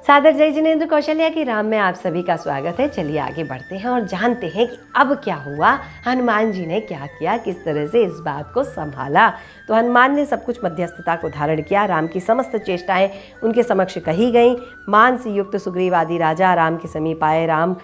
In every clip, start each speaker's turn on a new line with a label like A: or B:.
A: सादर जय जिनेंद्र कौशल्या की राम में आप सभी का स्वागत है। चलिए आगे बढ़ते हैं और जानते हैं कि अब क्या हुआ, हनुमान जी ने क्या किया, किस तरह से इस बात को संभाला। तो हनुमान ने सब कुछ मध्यस्थता को धारण किया। राम की समस्त चेष्टाएं उनके समक्ष कही गईं। मान से युक्त सुग्रीव आदि राजा राम के समीप आए। राम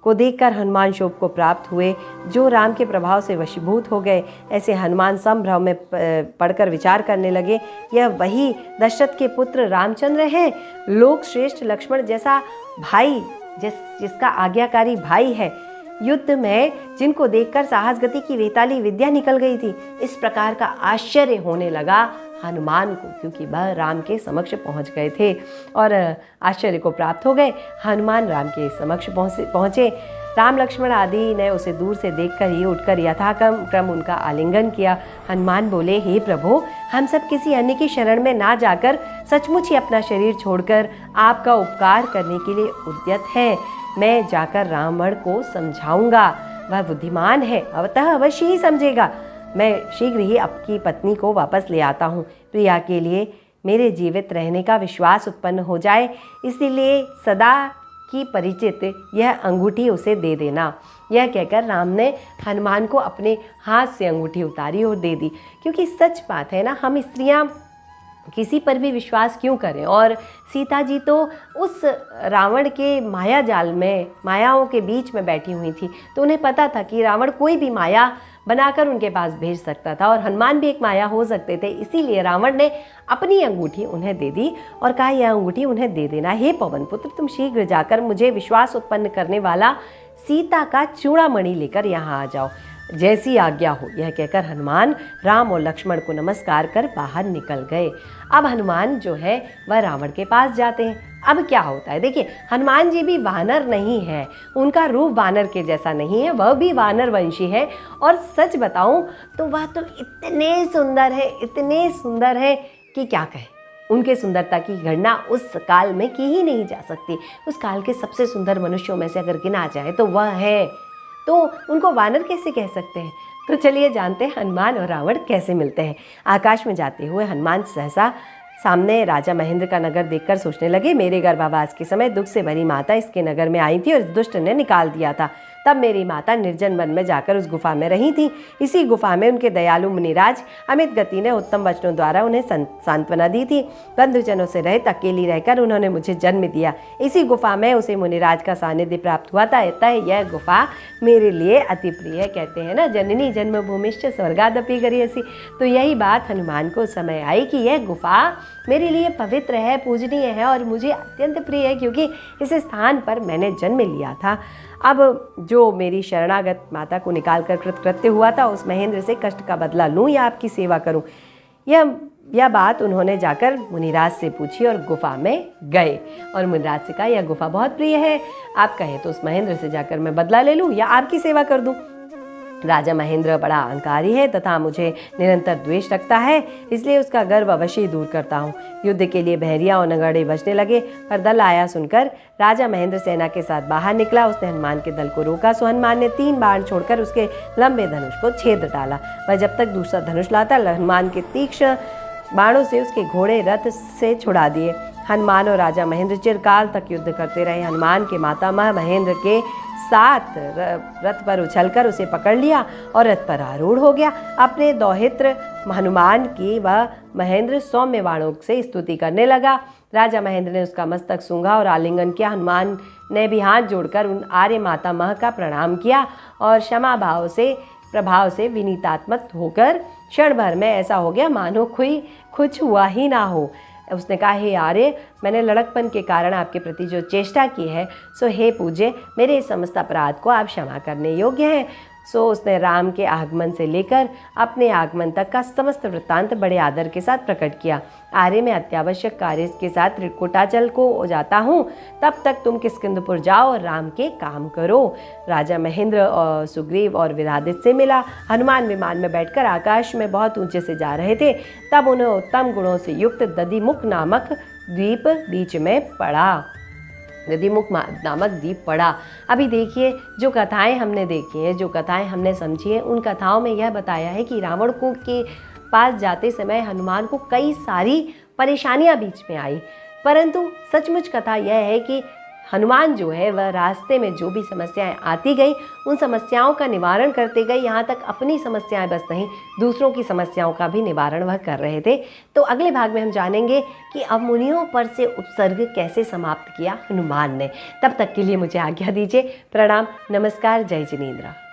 A: को देखकर हनुमान शोभ को प्राप्त हुए, जो राम के प्रभाव से वशीभूत हो गए। ऐसे हनुमान संभ्रम में पढ़कर विचार करने लगे, यह वही दशरथ के पुत्र रामचंद्र हैं, लोक श्रेष्ठ लक्ष्मण जैसा भाई, जिसका आज्ञाकारी भाई है। युद्ध में जिनको देखकर साहस गति की वेताली विद्या निकल गई थी। इस प्रकार का आश्चर्य होने लगा हनुमान को, क्योंकि वह राम के समक्ष पहुंच गए थे और आश्चर्य को प्राप्त हो गए। हनुमान राम के समक्ष पहुंचे। राम लक्ष्मण आदि ने उसे दूर से देखकर ही उठकर यथाक्रम उनका आलिंगन किया। हनुमान बोले, हे प्रभु, हम सब किसी अन्य की शरण में ना जाकर सचमुच ही अपना शरीर छोड़कर आपका उपकार करने के लिए उद्यत हैं। मैं जाकर रावण को समझाऊंगा, वह बुद्धिमान है, अतः अवश्य ही समझेगा। मैं शीघ्र ही आपकी पत्नी को वापस ले आता हूँ। प्रिया के लिए मेरे जीवित रहने का विश्वास उत्पन्न हो जाए, इसीलिए सदा की परिचित यह अंगूठी उसे दे देना। यह कहकर राम ने हनुमान को अपने हाथ से अंगूठी उतारी और दे दी। क्योंकि सच बात है ना, हम स्त्रियां किसी पर भी विश्वास क्यों करें। और सीता जी तो उस रावण के माया जाल में, मायाओं के बीच में बैठी हुई थी, तो उन्हें पता था कि रावण कोई भी माया बनाकर उनके पास भेज सकता था और हनुमान भी एक माया हो सकते थे। इसीलिए रावण ने अपनी अंगूठी उन्हें दे दी और कहा, यह अंगूठी उन्हें दे देना। हे पवन पुत्र, तुम शीघ्र जाकर मुझे विश्वास उत्पन्न करने वाला सीता का चूड़ामणि लेकर यहाँ आ जाओ, जैसी आज्ञा हो। यह कहकर हनुमान राम और लक्ष्मण को नमस्कार कर बाहर निकल गए। अब हनुमान जो है वह रावण के पास जाते हैं। अब क्या होता है, देखिए, हनुमान जी भी वानर नहीं है, उनका रूप वानर के जैसा नहीं है, वह भी वानर वंशी है। और सच बताऊं तो वह तो इतने सुंदर है कि क्या कहें। उनके सुंदरता की गणना उस काल में की ही नहीं जा सकती। उस काल के सबसे सुंदर मनुष्यों में से अगर गिना जाए तो वह है, तो उनको वानर कैसे कह सकते हैं। तो चलिए जानते हैं हनुमान और रावण कैसे मिलते हैं। आकाश में जाते हुए हनुमान सहसा सामने राजा महेंद्र का नगर देखकर सोचने लगे, मेरे गर्भावास के समय दुख से भरी माता इसके नगर में आई थी और इस दुष्ट ने निकाल दिया था। तब मेरी माता निर्जन वन में जाकर उस गुफा में रही थी। इसी गुफा में उनके दयालु मुनिराज अमित गति ने उत्तम वचनों द्वारा उन्हें सांत्वना दी थी। बंधुजनों से रहित अकेली रहकर उन्होंने मुझे जन्म दिया। इसी गुफा में उसे मुनिराज का सानिध्य प्राप्त हुआ था। अतः यह गुफा मेरे लिए अति प्रिय है। कहते हैं ना, जननी जन्मभूमिश्च स्वर्गादपि गरीयसी। तो यही बात हनुमान को समय आई कि यह गुफा मेरे लिए पवित्र है, पूजनीय है और मुझे अत्यंत प्रिय है, क्योंकि इस स्थान पर मैंने जन्म लिया था। अब जो मेरी शरणागत माता को निकाल कर कृतकृत्य हुआ था, उस महेंद्र से कष्ट का बदला लूँ या आपकी सेवा करूँ। यह बात उन्होंने जाकर मुनिराज से पूछी और गुफा में गए और मुनिराज से कहा, यह गुफा बहुत प्रिय है, आप कहें तो उस महेंद्र से जाकर मैं बदला ले लूँ या आपकी सेवा कर दूँ। राजा महेंद्र बड़ा अहंकारी है तथा मुझे निरंतर द्वेष रखता है, इसलिए उसका गर्व अवश्य ही दूर करता हूँ। युद्ध के लिए बहरिया और नगाड़े बजने लगे, पर दल आया सुनकर राजा महेंद्र सेना के साथ बाहर निकला। उसने हनुमान के दल को रोका, सो हनुमान ने 3 बाण छोड़कर उसके लंबे धनुष को छेद डाला। वह जब तक दूसरा धनुष लाता, हनुमान के तीक्ष्ण बाणों से उसके घोड़े रथ से छुड़ा दिए। हनुमान और राजा महेंद्र चिरकाल तक युद्ध करते रहे। हनुमान के मातामह महेंद्र के साथ रथ पर उछलकर उसे पकड़ लिया और रथ पर आरूढ़ हो गया। अपने दौहित्र हनुमान की वह महेंद्र सौम्य बाणों से स्तुति करने लगा। राजा महेंद्र ने उसका मस्तक सूंघा और आलिंगन किया। हनुमान ने भी हाथ जोड़कर उन आर्य मातामह का प्रणाम किया और क्षमा भाव से प्रभाव से विनीतात्मक होकर क्षण भर में ऐसा हो गया मानो कुछ हुआ ही ना हो। उसने कहा, हे आर्य, मैंने लड़कपन के कारण आपके प्रति जो चेष्टा की है, सो हे पूज्य, मेरे इस समस्त अपराध को आप क्षमा करने योग्य हैं। सो उसने राम के आगमन से लेकर अपने आगमन तक का समस्त वृत्तांत बड़े आदर के साथ प्रकट किया। आर्य, मैं अत्यावश्यक कार्य के साथ त्रिकुटाचल को जाता हूँ, तब तक तुम किष्किंधपुर जाओ और राम के काम करो। राजा महेंद्र और सुग्रीव और विरादित से मिला। हनुमान विमान में बैठकर आकाश में बहुत ऊंचे से जा रहे थे। तब उन्हें उत्तम गुणों से युक्त दधिमुख नामक द्वीप बीच में पड़ा। दधिमुख नामक द्वीप पड़ा। अभी देखिए, जो कथाएं हमने देखी हैं, जो कथाएं हमने समझी हैं, उन कथाओं में यह बताया है कि रावण को के पास जाते समय हनुमान को कई सारी परेशानियां बीच में आई। परंतु सचमुच कथा यह है कि हनुमान जो है वह रास्ते में जो भी समस्याएं आती गई उन समस्याओं का निवारण करते गए, यहाँ तक अपनी समस्याएं बस नहीं दूसरों की समस्याओं का भी निवारण वह कर रहे थे। तो अगले भाग में हम जानेंगे कि अब मुनियों पर से उपसर्ग कैसे समाप्त किया हनुमान ने। तब तक के लिए मुझे आज्ञा दीजिए। प्रणाम, नमस्कार, जय जिनेंद्र।